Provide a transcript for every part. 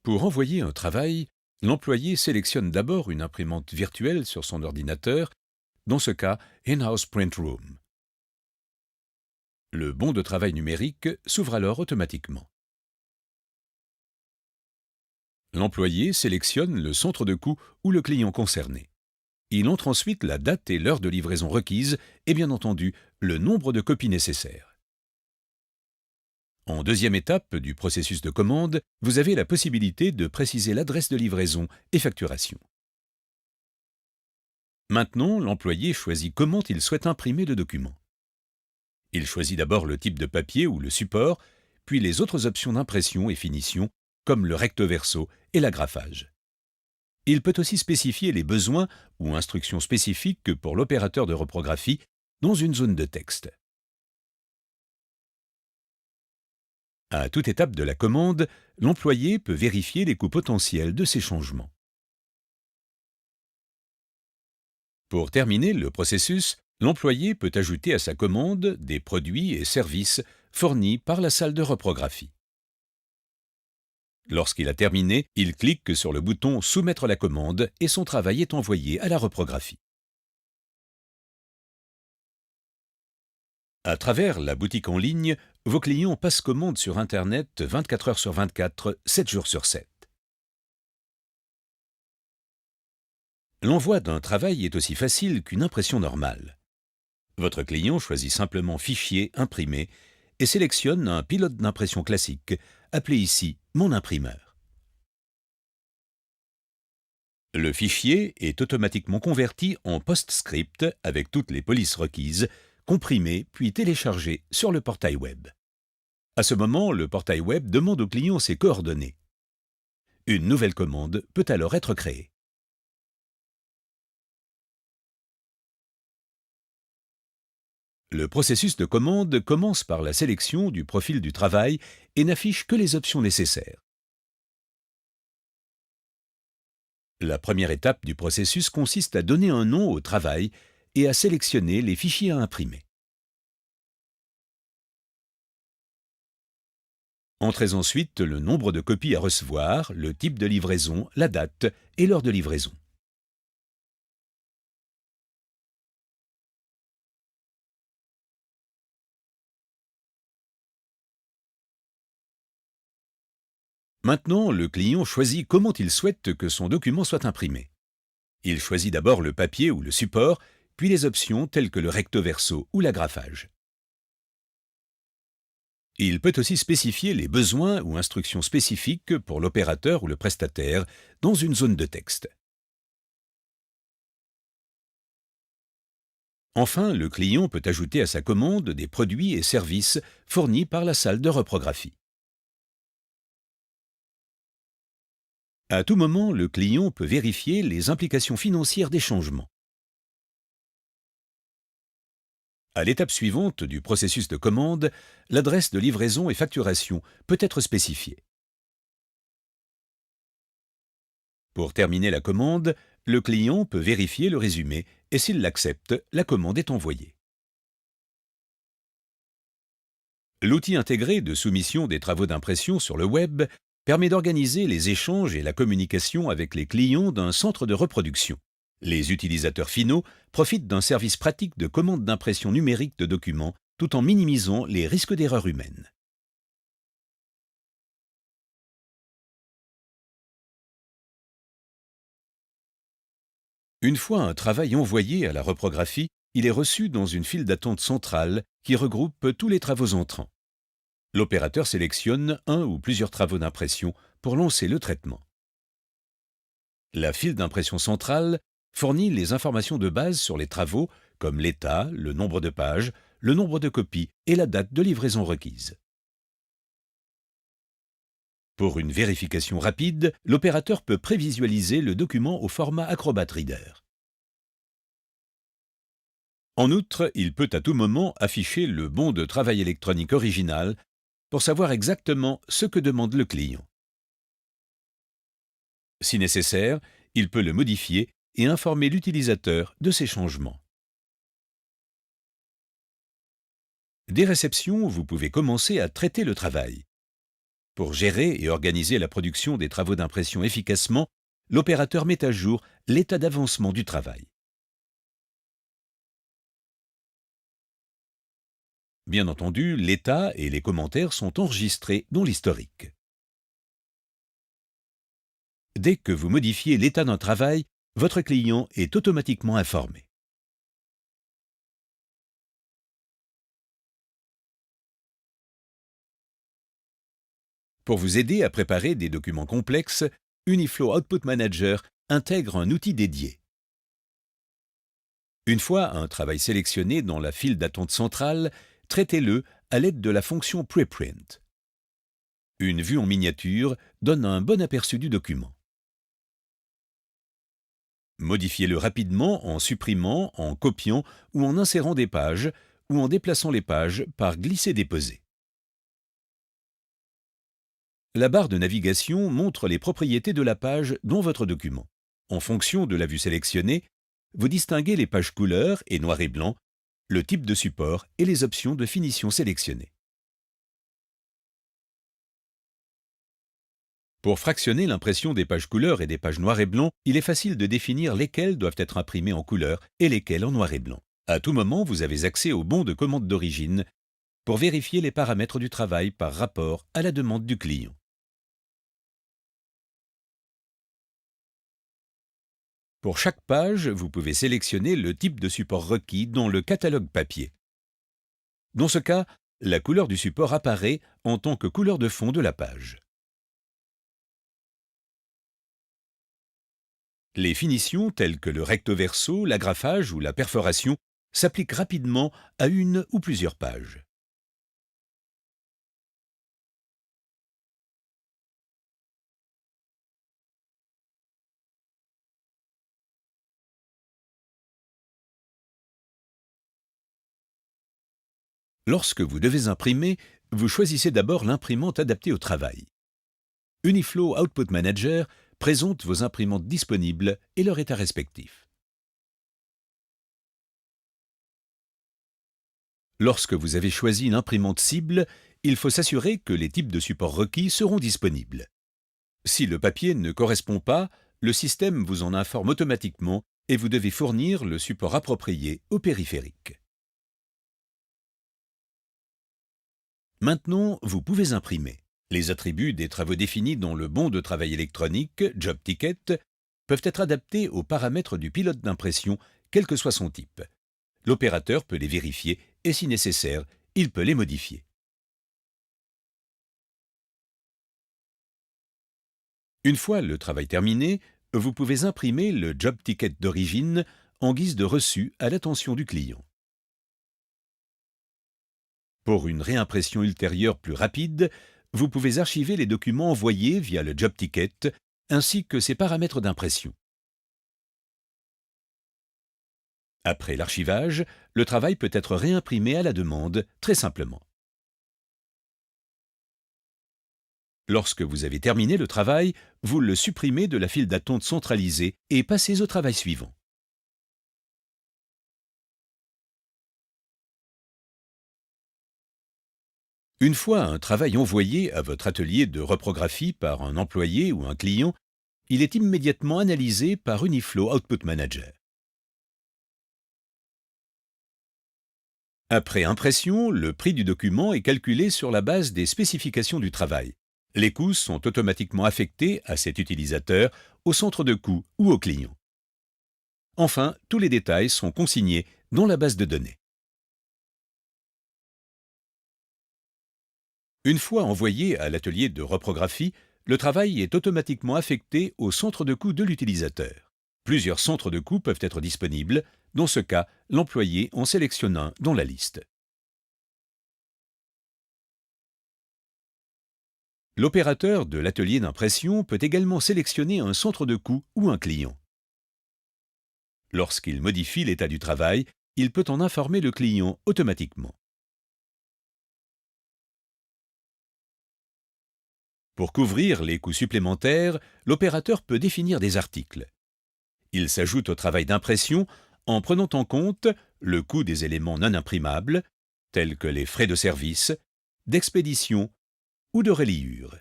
Pour envoyer un travail, l'employé sélectionne d'abord une imprimante virtuelle sur son ordinateur, dans ce cas In-house Print Room. Le bon de travail numérique s'ouvre alors automatiquement. L'employé sélectionne le centre de coût ou le client concerné. Il entre ensuite la date et l'heure de livraison requise et bien entendu le nombre de copies nécessaires. En deuxième étape du processus de commande, vous avez la possibilité de préciser l'adresse de livraison et facturation. Maintenant, l'employé choisit comment il souhaite imprimer le document. Il choisit d'abord le type de papier ou le support, puis les autres options d'impression et finition, comme le recto verso et l'agrafage. Il peut aussi spécifier les besoins ou instructions spécifiques pour l'opérateur de reprographie dans une zone de texte. À toute étape de la commande, l'employé peut vérifier les coûts potentiels de ces changements. Pour terminer le processus, l'employé peut ajouter à sa commande des produits et services fournis par la salle de reprographie. Lorsqu'il a terminé, il clique sur le bouton « Soumettre la commande » et son travail est envoyé à la reprographie. À travers la boutique en ligne, vos clients passent commande sur Internet 24 heures sur 24, 7 jours sur 7. L'envoi d'un travail est aussi facile qu'une impression normale. Votre client choisit simplement Fichier, Imprimer et sélectionne un pilote d'impression classique, appelé ici Mon imprimeur. Le fichier est automatiquement converti en PostScript avec toutes les polices requises, comprimé puis téléchargé sur le portail web. À ce moment, le portail web demande au client ses coordonnées. Une nouvelle commande peut alors être créée. Le processus de commande commence par la sélection du profil du travail et n'affiche que les options nécessaires. La première étape du processus consiste à donner un nom au travail et à sélectionner les fichiers à imprimer. Entrez ensuite le nombre de copies à recevoir, le type de livraison, la date et l'heure de livraison. Maintenant, le client choisit comment il souhaite que son document soit imprimé. Il choisit d'abord le papier ou le support, puis les options telles que le recto verso ou l'agrafage. Il peut aussi spécifier les besoins ou instructions spécifiques pour l'opérateur ou le prestataire dans une zone de texte. Enfin, le client peut ajouter à sa commande des produits et services fournis par la salle de reprographie. À tout moment, le client peut vérifier les implications financières des changements. À l'étape suivante du processus de commande, l'adresse de livraison et facturation peut être spécifiée. Pour terminer la commande, le client peut vérifier le résumé et s'il l'accepte, la commande est envoyée. L'outil intégré de soumission des travaux d'impression sur le web permet d'organiser les échanges et la communication avec les clients d'un centre de reproduction. Les utilisateurs finaux profitent d'un service pratique de commande d'impression numérique de documents tout en minimisant les risques d'erreurs humaines. Une fois un travail envoyé à la reprographie, il est reçu dans une file d'attente centrale qui regroupe tous les travaux entrants. L'opérateur sélectionne un ou plusieurs travaux d'impression pour lancer le traitement. La file d'impression centrale fournit les informations de base sur les travaux comme l'état, le nombre de pages, le nombre de copies et la date de livraison requise. Pour une vérification rapide, l'opérateur peut prévisualiser le document au format Acrobat Reader. En outre, il peut à tout moment afficher le bon de travail électronique original pour savoir exactement ce que demande le client. Si nécessaire, il peut le modifier et informer l'utilisateur de ces changements. Dès réception, vous pouvez commencer à traiter le travail. Pour gérer et organiser la production des travaux d'impression efficacement, l'opérateur met à jour l'état d'avancement du travail. Bien entendu, l'état et les commentaires sont enregistrés dans l'historique. Dès que vous modifiez l'état d'un travail, votre client est automatiquement informé. Pour vous aider à préparer des documents complexes, Uniflow Output Manager intègre un outil dédié. Une fois un travail sélectionné dans la file d'attente centrale, traitez-le à l'aide de la fonction Preprint. Une vue en miniature donne un bon aperçu du document. Modifiez-le rapidement en supprimant, en copiant ou en insérant des pages, ou en déplaçant les pages par glisser-déposer. La barre de navigation montre les propriétés de la page dans votre document. En fonction de la vue sélectionnée, vous distinguez les pages couleur et noir et blanc, le type de support et les options de finition sélectionnées. Pour fractionner l'impression des pages couleur et des pages noir et blanc, il est facile de définir lesquelles doivent être imprimées en couleur et lesquelles en noir et blanc. À tout moment, vous avez accès au bon de commande d'origine pour vérifier les paramètres du travail par rapport à la demande du client. Pour chaque page, vous pouvez sélectionner le type de support requis dans le catalogue papier. Dans ce cas, la couleur du support apparaît en tant que couleur de fond de la page. Les finitions telles que le recto verso, l'agrafage ou la perforation s'appliquent rapidement à une ou plusieurs pages. Lorsque vous devez imprimer, vous choisissez d'abord l'imprimante adaptée au travail. Uniflow Output Manager présente vos imprimantes disponibles et leur état respectif. Lorsque vous avez choisi une imprimante cible, il faut s'assurer que les types de supports requis seront disponibles. Si le papier ne correspond pas, le système vous en informe automatiquement et vous devez fournir le support approprié au périphérique. Maintenant, vous pouvez imprimer. Les attributs des travaux définis dans le bon de travail électronique, Job Ticket, peuvent être adaptés aux paramètres du pilote d'impression, quel que soit son type. L'opérateur peut les vérifier et, si nécessaire, il peut les modifier. Une fois le travail terminé, vous pouvez imprimer le Job Ticket d'origine en guise de reçu à l'attention du client. Pour une réimpression ultérieure plus rapide, vous pouvez archiver les documents envoyés via le Job Ticket ainsi que ses paramètres d'impression. Après l'archivage, le travail peut être réimprimé à la demande, très simplement. Lorsque vous avez terminé le travail, vous le supprimez de la file d'attente centralisée et passez au travail suivant. Une fois un travail envoyé à votre atelier de reprographie par un employé ou un client, il est immédiatement analysé par Uniflow Output Manager. Après impression, le prix du document est calculé sur la base des spécifications du travail. Les coûts sont automatiquement affectés à cet utilisateur, au centre de coûts ou au client. Enfin, tous les détails sont consignés dans la base de données. Une fois envoyé à l'atelier de reprographie, le travail est automatiquement affecté au centre de coût de l'utilisateur. Plusieurs centres de coût peuvent être disponibles. Dans ce cas, l'employé en sélectionne un dans la liste. L'opérateur de l'atelier d'impression peut également sélectionner un centre de coût ou un client. Lorsqu'il modifie l'état du travail, il peut en informer le client automatiquement. Pour couvrir les coûts supplémentaires, l'opérateur peut définir des articles. Il s'ajoute au travail d'impression en prenant en compte le coût des éléments non imprimables, tels que les frais de service, d'expédition ou de reliure.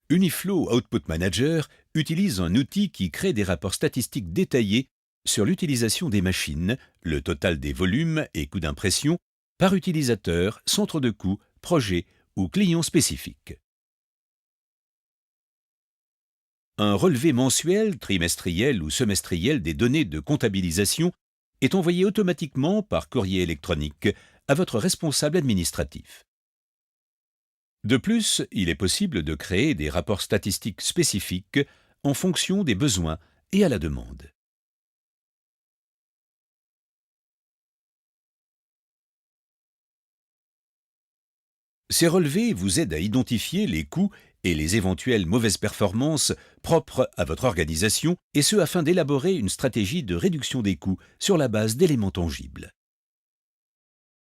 Uniflow Output Manager utilise un outil qui crée des rapports statistiques détaillés sur l'utilisation des machines, le total des volumes et coûts d'impression, par utilisateur, centre de coût, projet ou client spécifique. Un relevé mensuel, trimestriel ou semestriel des données de comptabilisation est envoyé automatiquement par courrier électronique à votre responsable administratif. De plus, il est possible de créer des rapports statistiques spécifiques en fonction des besoins et à la demande. Ces relevés vous aident à identifier les coûts et les éventuelles mauvaises performances propres à votre organisation, et ce afin d'élaborer une stratégie de réduction des coûts sur la base d'éléments tangibles.